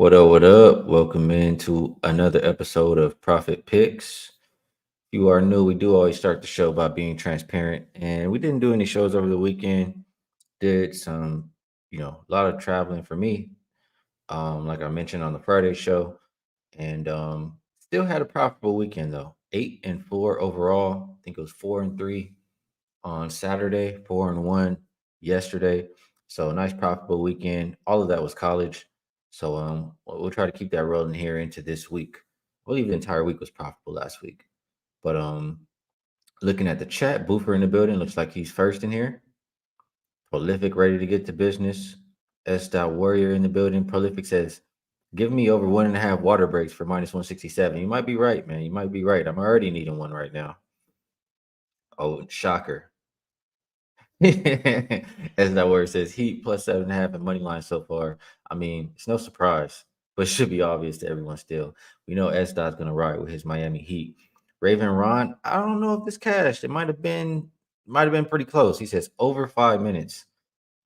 What up? What up? Welcome into another episode of Profit Picks. If you are new, we do always start the show by being transparent, and we didn't do any shows over the weekend. Did some, a lot of traveling for me. Like I mentioned on the Friday show, and still had a profitable weekend though. 8-4 overall. I think it was 4-3 on Saturday, 4-1 yesterday. So a nice profitable weekend. All of that was college. So we'll try to keep that rolling here into this week. I believe the entire week was profitable last week. But looking at the chat, Boofer in the building looks like he's first in here. Prolific ready to get to business. S. Warrior in the building. Prolific says, give me over 1.5 water breaks for minus 167. You might be right, man. You might be right. I'm already needing one right now. Oh, shocker. As that word says, Heat plus 7.5 and money line so far. I mean, it's no surprise, but it should be obvious to everyone still. We know S. Dot's gonna ride with his Miami Heat. Raven Ron, I don't know if this cashed. It might have been pretty close. He says over 5 minutes,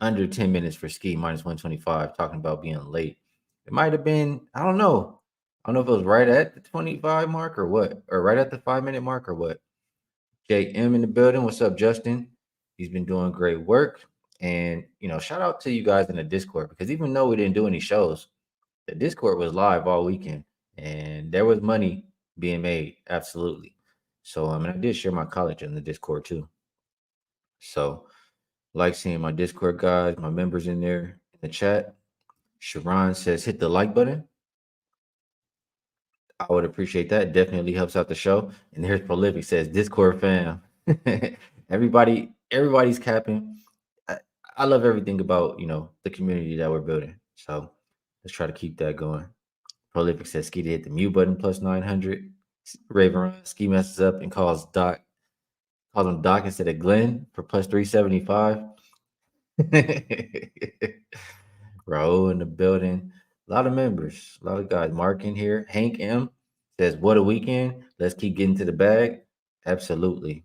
under 10 minutes for Skee minus 125, talking about being late. It might have been, I don't know. I don't know if it was right at the 25 mark or what, or right at the 5 minute mark or what. JM in the building. What's up, Justin? He's been doing great work. And, shout out to you guys in the Discord because even though we didn't do any shows, the Discord was live all weekend and there was money being made. Absolutely. So, I did share my college in the Discord too. So, like seeing my Discord guys, my members in there in the chat. Sharon says, hit the like button. I would appreciate that. Definitely helps out the show. And here's Prolific says, Discord fam. Everybody's capping. I love everything about the community that we're building. So let's try to keep that going. Prolific says Ski to hit the mute button plus 900. Raven Run, Ski messes up and calls him Doc instead of Glenn for plus 375. Raul in the building. A lot of members, a lot of guys. Mark in here. Hank M says, what a weekend. Let's keep getting to the bag. Absolutely.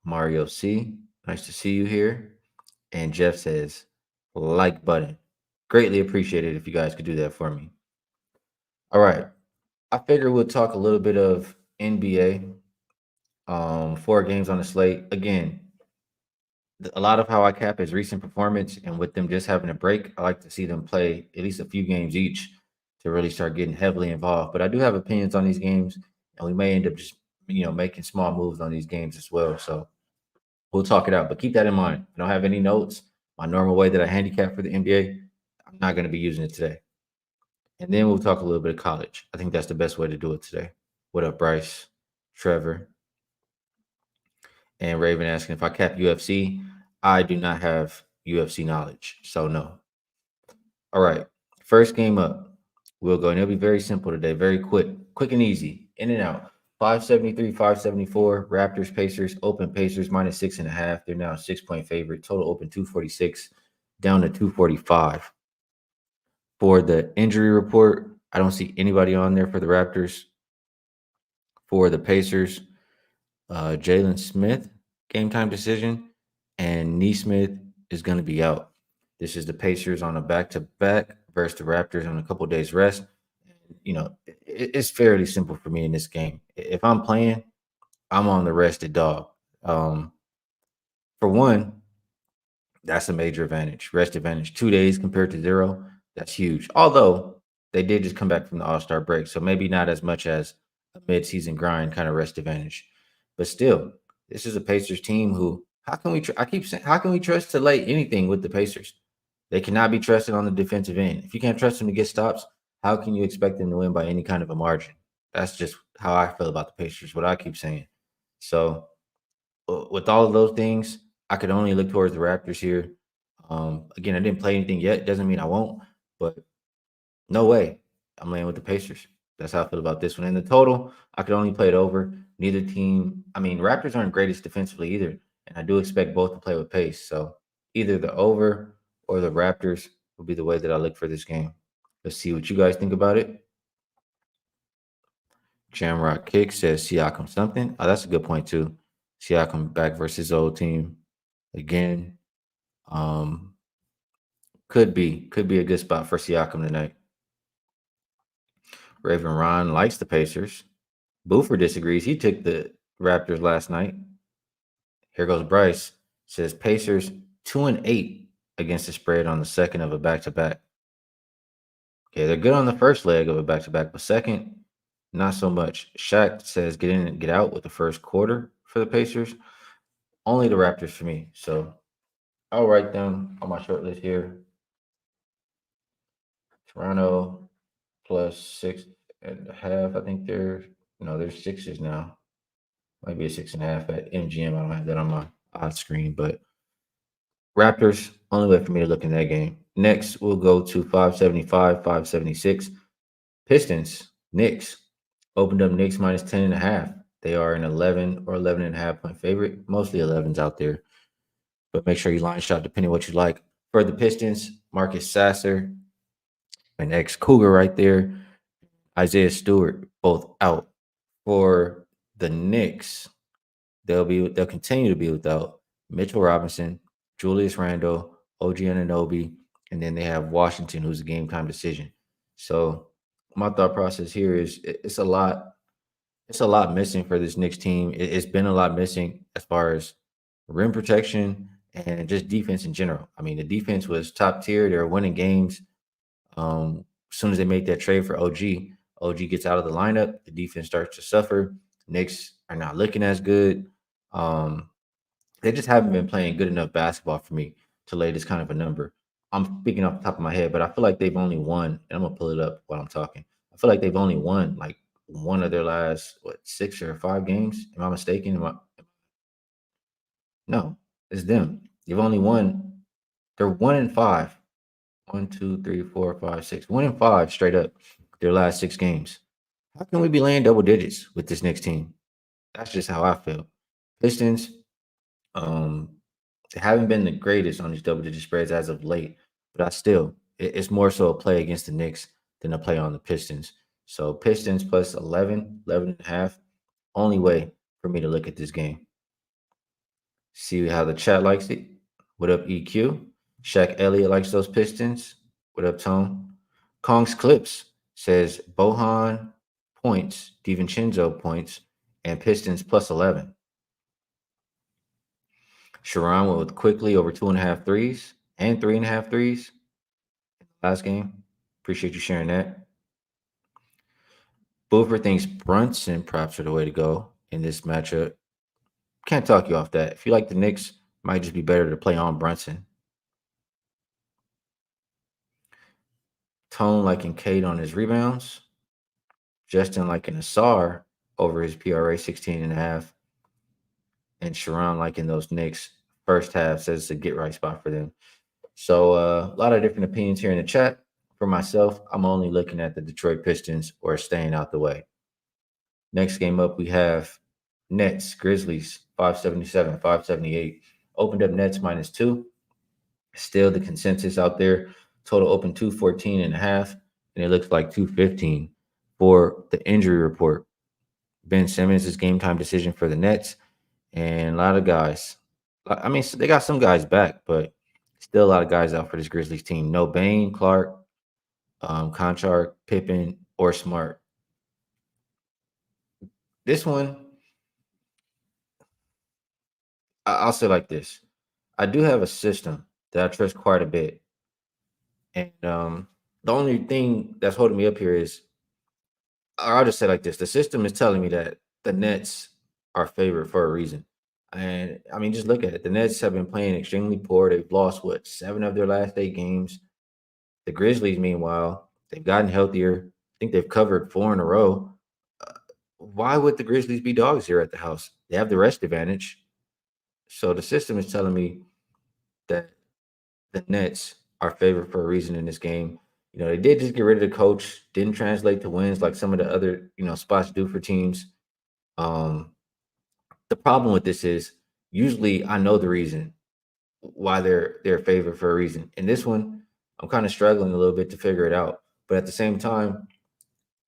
Mario C, nice to see you here. And Jeff says, like button. Greatly appreciated if you guys could do that for me. All right. I figure we'll talk a little bit of NBA. 4 games on the slate. Again, a lot of how I cap is recent performance, and with them just having a break, I like to see them play at least a few games each to really start getting heavily involved. But I do have opinions on these games, and we may end up just making small moves on these games as well. So we'll talk it out, but keep that in mind. I don't have any notes. My normal way that I handicap for the NBA, I'm not going to be using it today. And then we'll talk a little bit of college. I think that's the best way to do it today. What up, Bryce, Trevor, and Raven asking if I cap UFC. I do not have UFC knowledge, so no. All right, first game up. We'll go, and it'll be very simple today, very quick and easy, in and out. 573, 574. Raptors, Pacers, open Pacers minus 6.5. They're now a 6-point favorite. Total open 246, down to 245. For the injury report, I don't see anybody on there for the Raptors. For the Pacers, Jalen Smith, game time decision, and Neesmith is going to be out. This is the Pacers on a back-to-back versus the Raptors on a couple days rest. It's fairly simple for me in this game. If I'm playing, I'm on the rested dog. For one, that's a major advantage. Rest advantage, 2 days compared to 0. That's huge. Although they did just come back from the All-Star break, so maybe not as much as a mid-season grind kind of rest advantage. But still, this is a Pacers team who, how can we trust to lay anything with the Pacers? They cannot be trusted on the defensive end. If you can't trust them to get stops, how can you expect them to win by any kind of a margin? That's just how I feel about the Pacers, what I keep saying. So with all of those things, I could only look towards the Raptors here. Again, I didn't play anything yet. Doesn't mean I won't, but no way. I'm laying with the Pacers. That's how I feel about this one. In the total, I could only play it over. Neither team, Raptors aren't greatest defensively either. And I do expect both to play with pace. So either the over or the Raptors will be the way that I look for this game. Let's see what you guys think about it. Jamrock Kick says Siakam something. Oh, that's a good point too. Siakam back versus his old team again. Could be a good spot for Siakam tonight. Raven Ron likes the Pacers. Boofer disagrees. He took the Raptors last night. Here goes Bryce. Says Pacers 2-8 against the spread on the second of a back-to-back. Okay, they're good on the first leg of a back-to-back, but second, not so much. Shaq says get in and get out with the first quarter for the Pacers. Only the Raptors for me. So I'll write them on my short list here. Toronto plus 6.5. I think they're sixes now. Might be a 6.5 at MGM. I don't have that on my odds screen, but Raptors, only way for me to look in that game. Next, we'll go to 575, 576. Pistons, Knicks. Opened up Knicks minus 10.5. They are an 11 or 11.5 point favorite. Mostly 11s out there. But make sure you line shot depending on what you like. For the Pistons, Marcus Sasser, an ex-Cougar right there. Isaiah Stewart, both out. For the Knicks, they'll continue to be without Mitchell Robinson, Julius Randle, OG Anunoby, and then they have Washington, who's a game time decision. So my thought process here is it's a lot. It's a lot missing for this Knicks team. It's been a lot missing as far as rim protection and just defense in general. I mean, the defense was top tier. They were winning games. As soon as they make that trade for OG gets out of the lineup. The defense starts to suffer. Knicks are not looking as good. Um, they just haven't been playing good enough basketball for me to lay this kind of a number. I'm speaking off the top of my head, but I feel like they've only won, and I'm gonna pull it up while I'm talking. I feel like they've only won like one of their last 6 or 5 games. Am I mistaken? No, it's them. They've only won. They're 1-5. 1, 2, 3, 4, 5, 6. 1-5 straight up. Their last 6 games. How can we be laying double digits with this next team? That's just how I feel. Pistons, um, they haven't been the greatest on these double digit spreads as of late, but it's more so a play against the Knicks than a play on the Pistons. So Pistons plus 11, 11.5, only way for me to look at this game. See how the chat likes it. What up, EQ? Shaq Elliott likes those Pistons. What up, Tone? Kong's Clips says Bohan points, DiVincenzo points, and Pistons plus 11. Sharon went with quickly over 2.5 threes and 3.5 threes last game. Appreciate you sharing that. Boofer thinks Brunson props are the way to go in this matchup. Can't talk you off that. If you like the Knicks, might just be better to play on Brunson. Tone liking Cade on his rebounds. Justin liking Asar over his PRA 16.5. And Sharon liking those Knicks first half says it's a get right spot for them. So a lot of different opinions here in the chat. For myself, I'm only looking at the Detroit Pistons or staying out the way. Next game up, we have Nets, Grizzlies, 577, 578. Opened up Nets -2. Still the consensus out there. Total open 214.5, and it looks like 215 for the injury report. Ben Simmons is game time decision for the Nets, and a lot of guys. I mean, they got some guys back, but still a lot of guys out for this Grizzlies team. No Bane, Clark, Conchar, Pippen, or Smart. This one, I'll say like this. I do have a system that I trust quite a bit. And the only thing that's holding me up here is, or I'll just say like this. The system is telling me that the Nets are favored for a reason. And I mean, just look at it. The Nets have been playing extremely poor. They've lost, 7 of their last 8 games. The Grizzlies, meanwhile, they've gotten healthier. I think they've covered 4 in a row. Why would the Grizzlies be dogs here at the house? They have the rest advantage. So the system is telling me that the Nets are favored for a reason in this game. You know, they did just get rid of the coach, didn't translate to wins like some of the other, spots do for teams. The problem with this is usually I know the reason why they're favored for a reason. In this one, I'm kind of struggling a little bit to figure it out. But at the same time,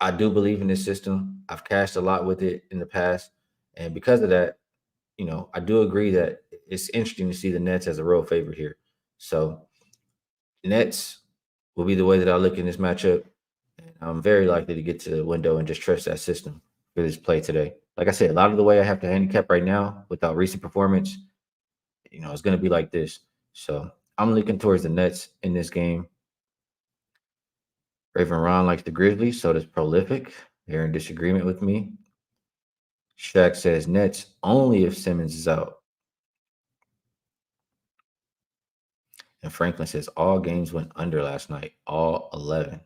I do believe in this system. I've cashed a lot with it in the past. And because of that, I do agree that it's interesting to see the Nets as a real favorite here. So Nets will be the way that I look in this matchup. And I'm very likely to get to the window and just trust that system for this play today. Like I said, a lot of the way I have to handicap right now without recent performance, it's going to be like this. So I'm looking towards the Nets in this game. Raven Ron likes the Grizzlies, so does Prolific. They're in disagreement with me. Shaq says Nets only if Simmons is out. And Franklin says all games went under last night, all 11.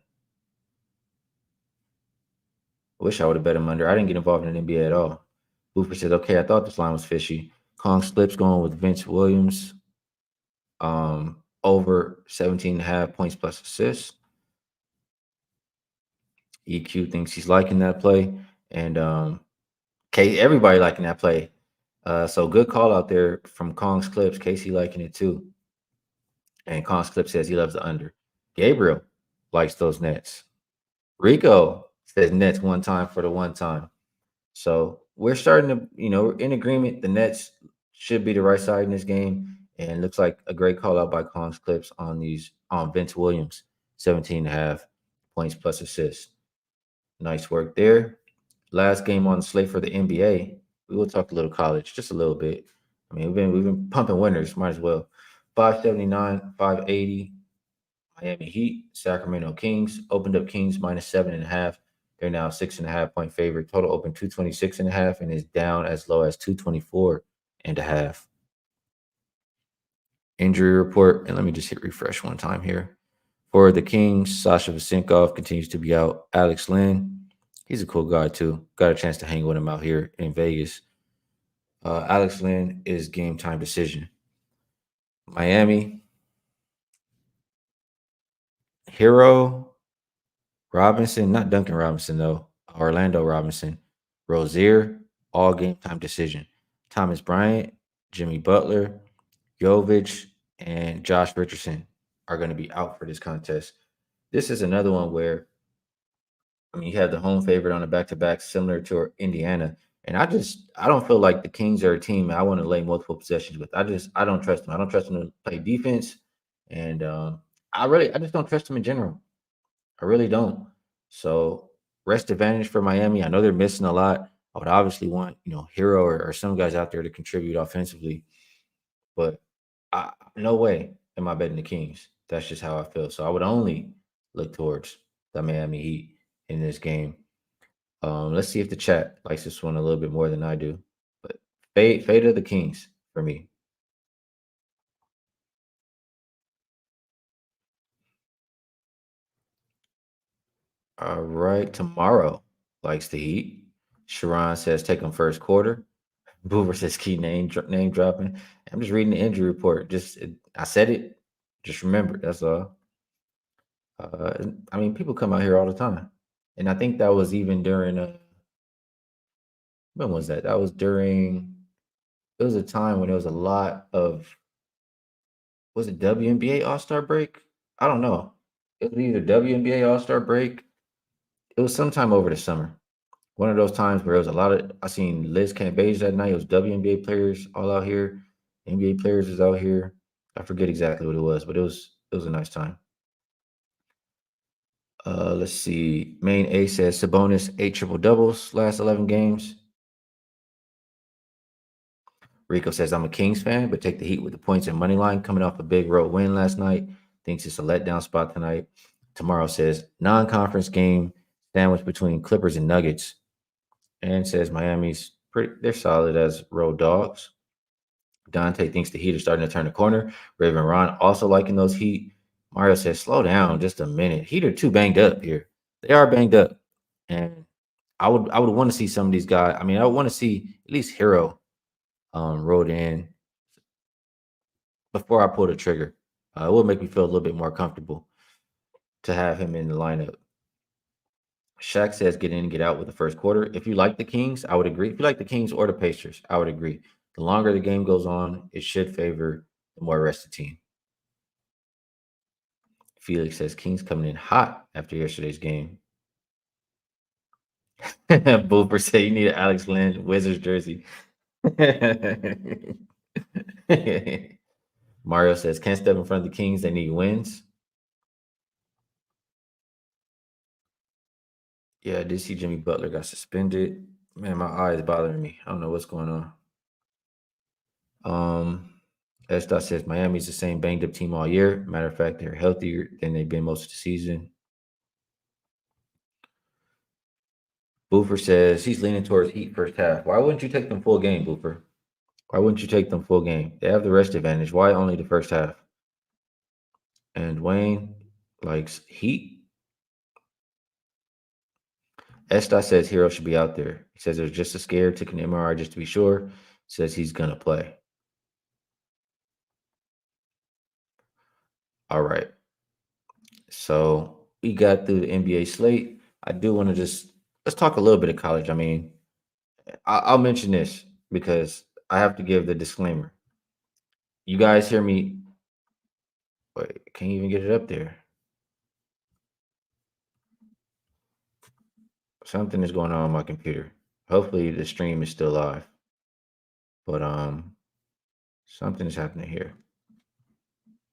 I wish I would have bet him under. I didn't get involved in the NBA at all. Boofer says, okay, I thought this line was fishy. Kong Slips going with Vince Williams. Over 17.5 points plus assists. EQ thinks he's liking that play. And everybody liking that play. So good call out there from Kong's Clips. Casey liking it too. And Kong's Clip says he loves the under. Gabriel likes those Nets. Rico says Nets one time for the one time. So we're starting to, we're in agreement. The Nets should be the right side in this game. And looks like a great call out by Kong's Clips on Vince Williams, 17.5 points plus assists. Nice work there. Last game on the slate for the NBA. We will talk a little college, just a little bit. I mean, we've been pumping winners, might as well. 579, 580. Miami Heat, Sacramento Kings opened up Kings minus 7.5. They're now 6.5 point favorite. Total open 226.5 and is down as low as 224.5. Injury report, and let me just hit refresh one time here. For the Kings, Sasha Vesenkov continues to be out. Alex Lynn, he's a cool guy too. Got a chance to hang with him out here in Vegas. Alex Lynn is game time decision. Miami, Hero Robinson, not Duncan Robinson though. Orlando Robinson, Rozier, all game time decision. Thomas Bryant, Jimmy Butler, Jovic, and Josh Richardson are going to be out for this contest. This is another one where, you have the home favorite on a back-to-back similar to Indiana. And I don't feel like the Kings are a team I want to lay multiple possessions with. I don't trust them. I don't trust them to play defense. And I just don't trust them in general. I really don't. So rest advantage for Miami. I know they're missing a lot. I would obviously want, Hero or some guys out there to contribute offensively. But no way am I betting the Kings. That's just how I feel. So I would only look towards the Miami Heat in this game. Let's see if the chat likes this one a little bit more than I do. But fade of the Kings for me. All right, tomorrow likes the Heat. Sharon says take them first quarter. Boover says key name dropping. I'm just reading the injury report. I said it. Just remember, that's all. People come out here all the time, and I think that was even during. When was that? That was during. It was a time when there was a lot of. Was it WNBA All Star break? I don't know. It was either WNBA All Star break. It was sometime over the summer. One of those times where there was a lot of. I seen Liz Cambage that night. It was WNBA players all out here. NBA players was out here. I forget exactly what it was, but it was a nice time. Let's see. Main A says Sabonis 8 triple doubles last 11 games. Rico says I'm a Kings fan, but take the Heat with the points and money line coming off a big road win last night. Thinks it's a letdown spot tonight. Tomorrow says non-conference game sandwich between Clippers and Nuggets, and says Miami's they're solid as road dogs. Dante thinks the Heat are starting to turn the corner. Raven Ron also liking those Heat. Mario says, slow down just a minute. Heat are too banged up here. They are banged up. And I would want to see some of these guys. I would want to see at least Hero rode in before I pull the trigger. It would make me feel a little bit more comfortable to have him in the lineup. Shaq says get in and get out with the first quarter. If you like the Kings, I would agree. If you like the Kings or the Pacers, I would agree. The longer the game goes on, it should favor the more rested team. Felix says Kings coming in hot after yesterday's game. Booper said you need an Alex Lynn Wizards jersey. Mario says can't step in front of the Kings. They need wins. Yeah, I did see Jimmy Butler got suspended. Man, my eye is bothering me. I don't know what's going on. S. Dot says Miami's the same banged up team all year. Matter of fact, they're healthier than they've been most of the season. Boofer says he's leaning towards Heat first half. Why wouldn't you take them full game, Boofer? Why wouldn't you take them full game? They have the rest advantage. Why only the first half? And Wayne likes Heat. S. Dot says Hero should be out there. He says there's just a scare, took an MRI just to be sure. Says he's gonna play. All right. So we got through the NBA slate. I do want to just let's talk a little bit of college. I mean, I'll mention this because I have to give the disclaimer. You guys hear me? Wait, can't even get it up there. Something is going on my computer. Hopefully the stream is still live. But something is happening here.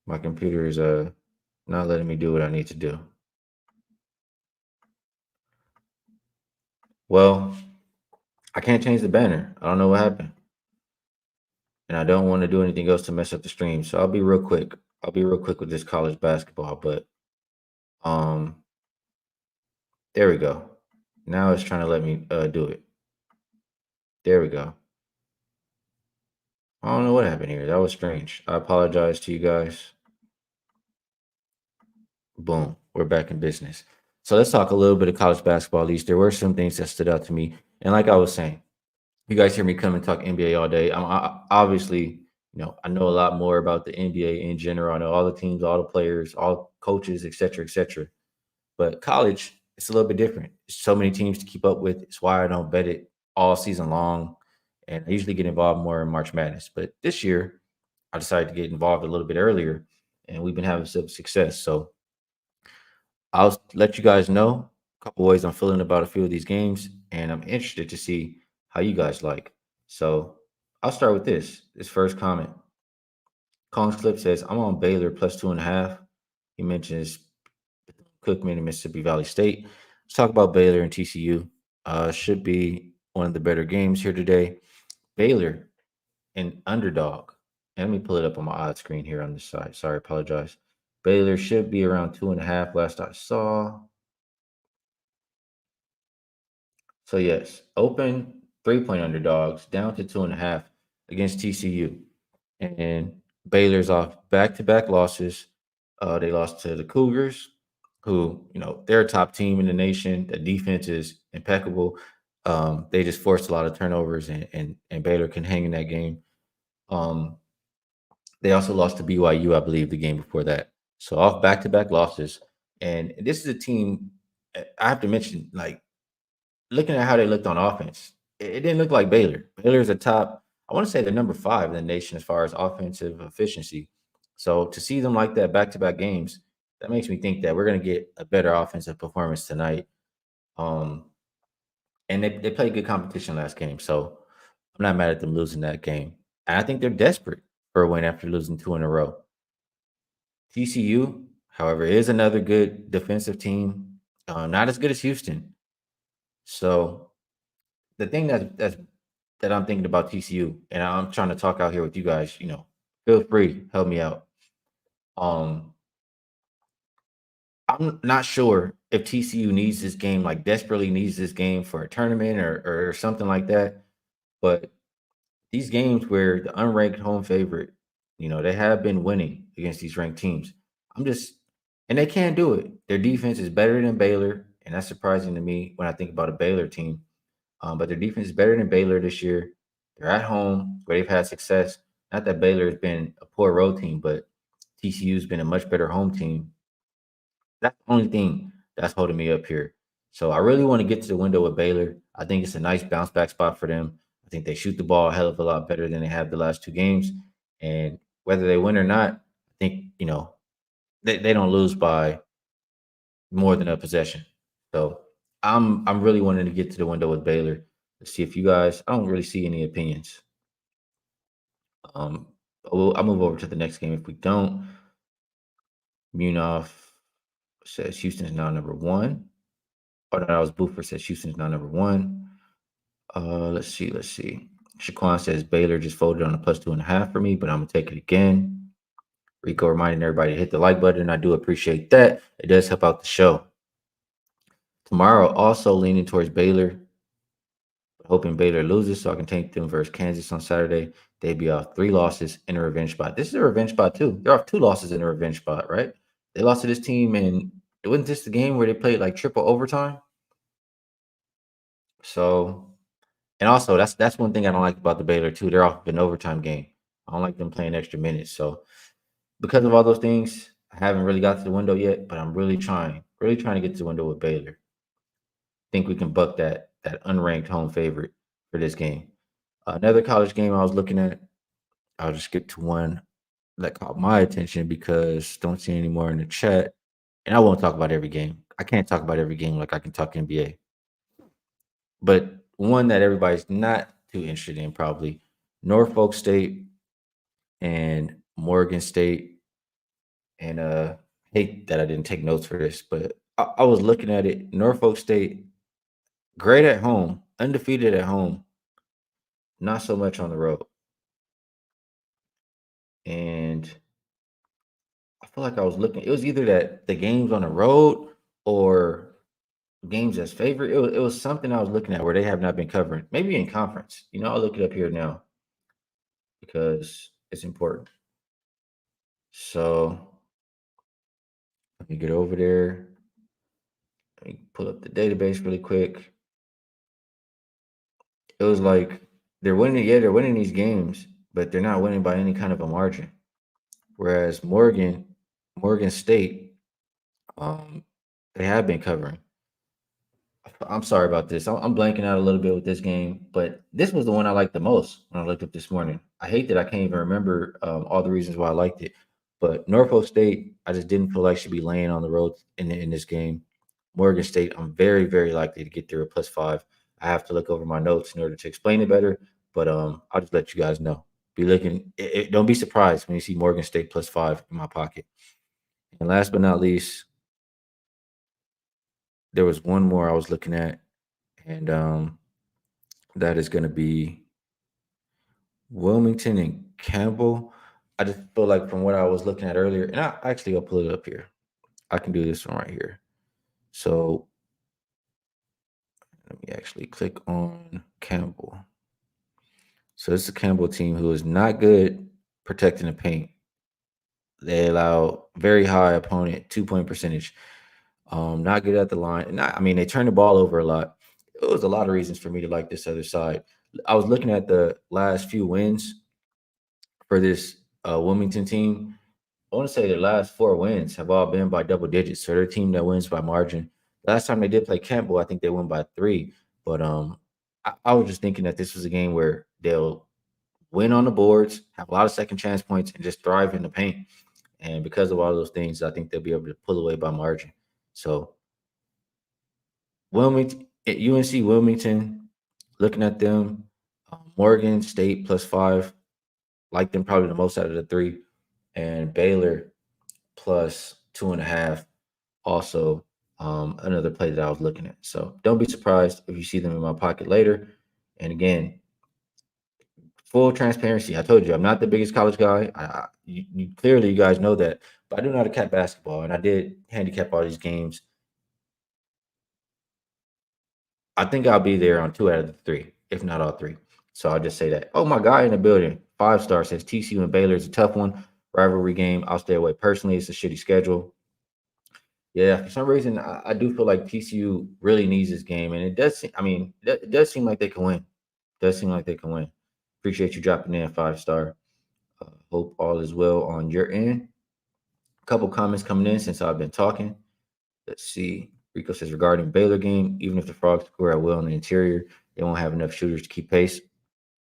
My computer is not letting me do what I need to do. Well, I can't change the banner. I don't know what happened. And I don't want to do anything else to mess up the stream. So I'll be real quick. I'll be real quick with this college basketball, but um there we go. Now it's trying to let me do it. There we go. I don't know what happened here. That was strange. I apologize to you guys. Boom. We're back in business. So let's talk a little bit of college basketball. At least there were some things that stood out to me. And like I was saying, you guys hear me come and talk NBA all day. Obviously, I know a lot more about the NBA in general. I know all the teams, all the players, all coaches, et cetera, et cetera. But college, it's a little bit different. There's so many teams to keep up with. It's why I don't bet it all season long. And I usually get involved more in March Madness. But this year, I decided to get involved a little bit earlier, and we've been having some success. So I'll let you guys know a couple ways I'm feeling about a few of these games, and I'm interested to see how you guys like. So I'll start with this first comment. Kong's Clip says, I'm on Baylor plus 2.5. He mentions Cookman and Mississippi Valley State. Let's talk about Baylor and TCU. Should be one of the better games here today. Baylor, an underdog. And let me pull it up on my odd screen here on this side. Sorry, apologize. Baylor should be around 2.5 last I saw. So yes, open 3-point underdogs down to 2.5 against TCU. And Baylor's off back-to-back losses. They lost to the Cougars, who, they're a top team in the nation. The defense is impeccable. They just forced a lot of turnovers, and Baylor can hang in that game. Um, they also lost to BYU, I believe, the game before that. So off back-to-back losses. And this is a team I have to mention, like, looking at how they looked on offense, it didn't look like Baylor. Baylor's a top, I want to say they're number 5 in the nation as far as offensive efficiency. So to see them like that back-to-back games, that makes me think that we're going to get a better offensive performance tonight. Um, and they played good competition last game. So I'm not mad at them losing that game. And I think they're desperate for a win after losing 2 in a row. TCU, however, is another good defensive team. Not as good as Houston. So the thing that I'm thinking about TCU, and I'm trying to talk out here with you guys, feel free, help me out. I'm not sure if TCU needs this game, like desperately needs this game for a tournament or something like that. But these games where the unranked home favorite, they have been winning against these ranked teams. And they can't do it. Their defense is better than Baylor, and that's surprising to me when I think about a Baylor team. But their defense is better than Baylor this year. They're at home where they've had success. Not that Baylor has been a poor road team, but TCU's been a much better home team. That's the only thing that's holding me up here. So I really want to get to the window with Baylor. I think it's a nice bounce back spot for them. I think they shoot the ball a hell of a lot better than they have the last 2 games. And whether they win or not, I think, they don't lose by more than a possession. So I'm really wanting to get to the window with Baylor. Let's see if you guys, I don't really see any opinions. I'll move over to the next game if we don't. Munaf says Houston is now number 1. Oh, no, that was Buford says Houston's not number one. Let's see. Shaquan says Baylor just folded on a +2.5 for me, but I'm gonna take it again. Rico reminding everybody to hit the like button. I do appreciate that. It does help out the show. Tomorrow, also leaning towards Baylor, hoping Baylor loses so I can take them versus Kansas on Saturday. They'd be off 3 losses in a revenge spot. This is a revenge spot too. They're off 2 losses in a revenge spot, right? They lost to this team, and it wasn't just the game where they played like triple overtime. So, and also that's one thing I don't like about the Baylor too. They're off an overtime game. I don't like them playing extra minutes. So because of all those things, I haven't really got to the window yet, but I'm really trying to get to the window with Baylor. Think we can buck that unranked home favorite for this game. Another college game I was looking at. I'll just skip to one that caught my attention because don't see any more in the chat. And I won't talk about every game. I can't talk about every game like I can talk NBA. But one that everybody's not too interested in, probably Norfolk State and Morgan State. And hate that I didn't take notes for this, but I was looking at it. Norfolk State, great at home, undefeated at home, not so much on the road. And I feel like I was looking, it was either that the games on the road or games as favorite. It was something I was looking at where they have not been covering. Maybe in conference. I'll look it up here now because it's important. So let me get over there. Let me pull up the database really quick. It was like they're winning these games, but they're not winning by any kind of a margin. Whereas Morgan State, um, they have been covering. I'm sorry about this. I'm blanking out a little bit with this game, but this was the one I liked the most when I looked up this morning. I hate that I can't even remember all the reasons why I liked it. But Norfolk State, I just didn't feel like should be laying on the road in this game. Morgan State, I'm very, very likely to get there at +5. I have to look over my notes in order to explain it better, but I'll just let you guys know. Be looking. Don't be surprised when you see Morgan State +5 in my pocket. And last but not least, there was one more I was looking at, and that is going to be Wilmington and Campbell. I just feel like from what I was looking at earlier, and I'll pull it up here. I can do this one right here. So let me actually click on Campbell. So this is a Campbell team who is not good protecting the paint. They allow very high opponent 2-point percentage. Not good at the line. And they turn the ball over a lot. It was a lot of reasons for me to like this other side. I was looking at the last few wins for this Wilmington team. I want to say their last 4 wins have all been by double digits. So they're a team that wins by margin. Last time they did play Campbell, I think they won by 3. But I was just thinking that this was a game where they'll win on the boards, have a lot of second chance points, and just thrive in the paint. And because of all those things, I think they'll be able to pull away by margin. So Wilmington, UNC Wilmington, looking at them, Morgan State +5, like them probably the most out of the 3, and Baylor +2.5, also another play that I was looking at. So don't be surprised if you see them in my pocket later. And again, full transparency. I told you I'm not the biggest college guy. Clearly you guys know that, but I do know how to cap basketball, and I did handicap all these games. I think I'll be there on 2 out of the 3, if not all 3. So I'll just say that. Oh, my guy in the building, 5-star, says TCU and Baylor is a tough one. Rivalry game. I'll stay away personally. It's a shitty schedule. Yeah, for some reason, I do feel like TCU really needs this game, and it does. It does seem like they can win. It does seem like they can win. Appreciate you dropping in 5-star. Hope all is well on your end. A couple comments coming in since I've been talking. Let's see. Rico says regarding Baylor game, even if the Frogs score at will in the interior, they won't have enough shooters to keep pace.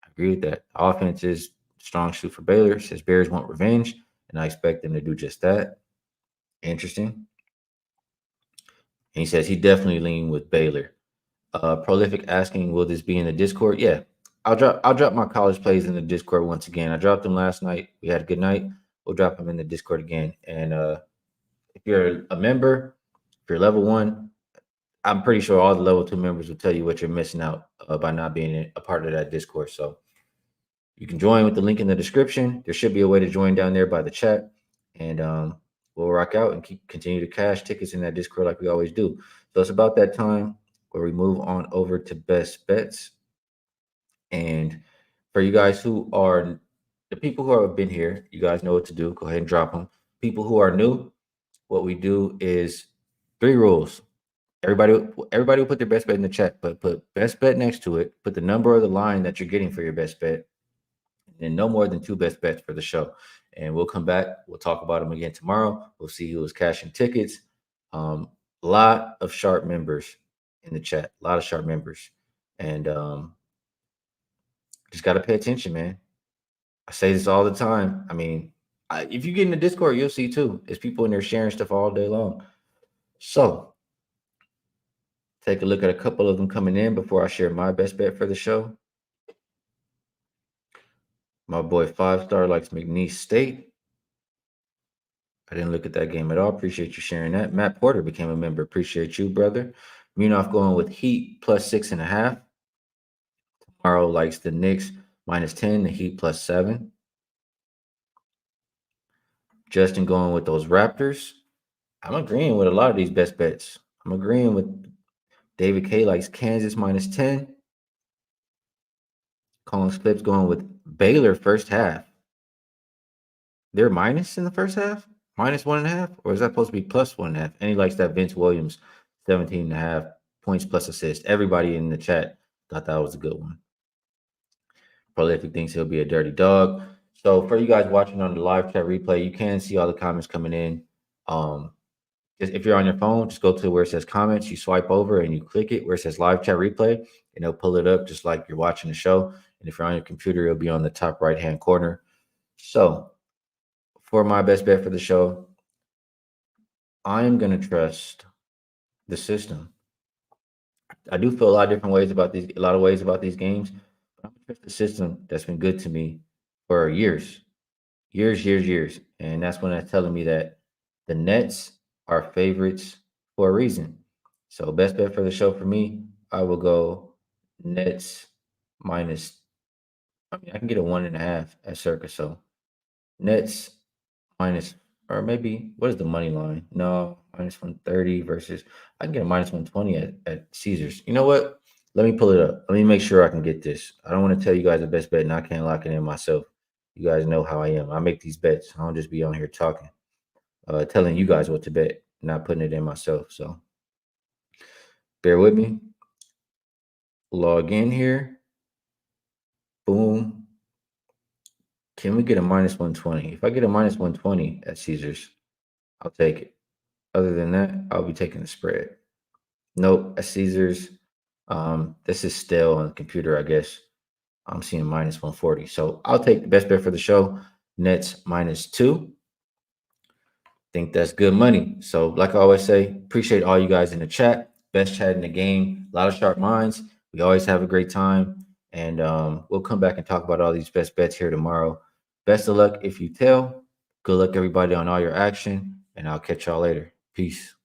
I agree with that. Offense is strong suit for Baylor. Says Bears want revenge, and I expect them to do just that. Interesting. And he says he definitely lean with Baylor. Prolific asking, will this be in the Discord? Yeah, I'll drop my college plays in the Discord once again. I dropped them last night. We had a good night. We'll drop them in the Discord again. And if you're a member, if you're level 1, I'm pretty sure all the level 2 members will tell you what you're missing out by not being a part of that Discord. So you can join with the link in the description. There should be a way to join down there by the chat, and we'll rock out and continue to cash tickets in that Discord like we always do. So it's about that time where we move on over to best bets. And for you guys who are the people who have been here, you guys know what to do. Go ahead and drop them. People who are new, what we do is 3 rules. Everybody will put their best bet in the chat, but put best bet next to it. Put the number of the line that you're getting for your best bet, and no more than 2 best bets for the show. And we'll come back. We'll talk about them again tomorrow. We'll see who is cashing tickets. A lot of sharp members in the chat. A lot of sharp members, and just got to pay attention, man. I say this all the time. I mean, if you get in the Discord, you'll see too. There's people in there sharing stuff all day long. So take a look at a couple of them coming in before I share my best bet for the show. My boy 5-star likes McNeese State. I didn't look at that game at all. Appreciate you sharing that. Matt Porter became a member. Appreciate you, brother. Munoz going with Heat plus 6.5. Tomorrow likes the Knicks minus 10, the Heat plus 7. Justin going with those Raptors. I'm agreeing with a lot of these best bets. I'm agreeing with David K likes Kansas minus 10. Collins Clips going with Baylor first half. They're minus in the first half? Minus 1.5? Or is that supposed to be plus 1.5? And he likes that Vince Williams 17.5 points plus assist. Everybody in the chat thought that was a good one. Prolific thinks he'll be a dirty dog. So for you guys watching on the live chat replay, you can see all the comments coming in. If you're on your phone, just go to where it says comments, you swipe over and you click it where it says live chat replay, and it'll pull it up just like you're watching the show. And if you're on your computer, it'll be on the top right-hand corner. So for my best bet for the show, I'm going to trust the system. I do feel a lot of different ways about these, a lot of ways about these games. But I'm going to trust the system that's been good to me for years. And that's when it's telling me that the Nets are favorites for a reason. So best bet for the show for me, I will go Nets minus. I mean, I can get a 1.5 at circa. So Nets minus, or maybe what is the money line? No, minus 130 versus. I can get a minus 120 at Caesars. You know what? Let me pull it up. Let me make sure I can get this. I don't want to tell you guys the best bet, and I can't lock it in myself. You guys know how I am. I make these bets. I don't just be on here talking, telling you guys what to bet, not putting it in myself. So bear with me. Log in here. Boom. Can we get a minus 120? If I get a minus 120 at Caesars, I'll take it. Other than that, I'll be taking the spread. Nope, at Caesars, this is still on the computer, I guess. I'm seeing minus 140. So I'll take the best bet for the show, Nets minus 2. Think that's good money. So like I always say, appreciate all you guys in the chat. Best chat in the game. A lot of sharp minds. We always have a great time. And we'll come back and talk about all these best bets here tomorrow. Best of luck if you tell. Good luck, everybody, on all your action. And I'll catch y'all later. Peace.